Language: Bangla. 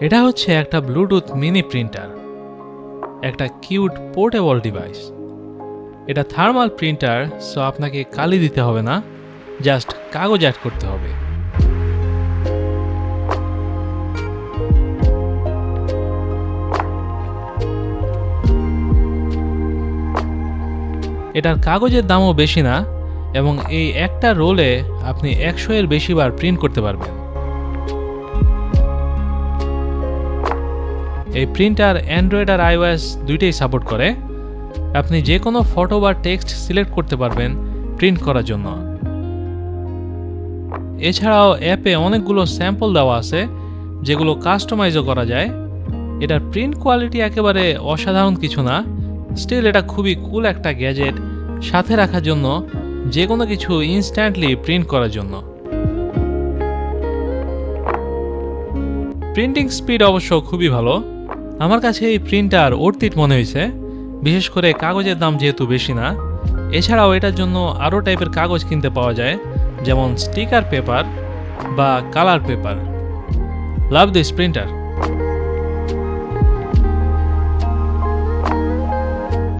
এটা হচ্ছে একটা ব্লুটুথ মিনি প্রিন্টার, একটা কিউট পোর্টেবল ডিভাইস। এটা থার্মাল প্রিন্টার, সো আপনাকে কালি দিতে হবে না, জাস্ট কাগজ অ্যাড করতে হবে। এটার কাগজের দামও বেশি না এবং এই একটা রোলে আপনি 100 এর বেশি বার প্রিন্ট করতে পারবেন। এই প্রিন্টার অ্যান্ড্রয়েড আর iOS দুইটাই সাপোর্ট করে। আপনি যে কোনো ফটো বা টেক্সট সিলেক্ট করতে পারবেন প্রিন্ট করার জন্য। এছাড়াও অ্যাপে অনেকগুলো স্যাম্পল দেওয়া আছে যেগুলো কাস্টমাইজও করা যায়। এটার প্রিন্ট কোয়ালিটি একেবারে অসাধারণ কিছু না, স্টিল এটা খুবই কুল একটা গ্যাজেট সাথে রাখার জন্য, যে কোনো কিছু ইনস্ট্যান্টলি প্রিন্ট করার জন্য। প্রিন্টিং স্পিড অবশ্য খুবই ভালো। আমার কাছে এই প্রিন্টার অর্থিত মনে হয়েছে, বিশেষ করে কাগজের দাম যেহেতু বেশি না। এছাড়াও এটার জন্য আরও টাইপের কাগজ কিনতে পাওয়া যায়, যেমন স্টিকার পেপার বা colour paper. Love this printer.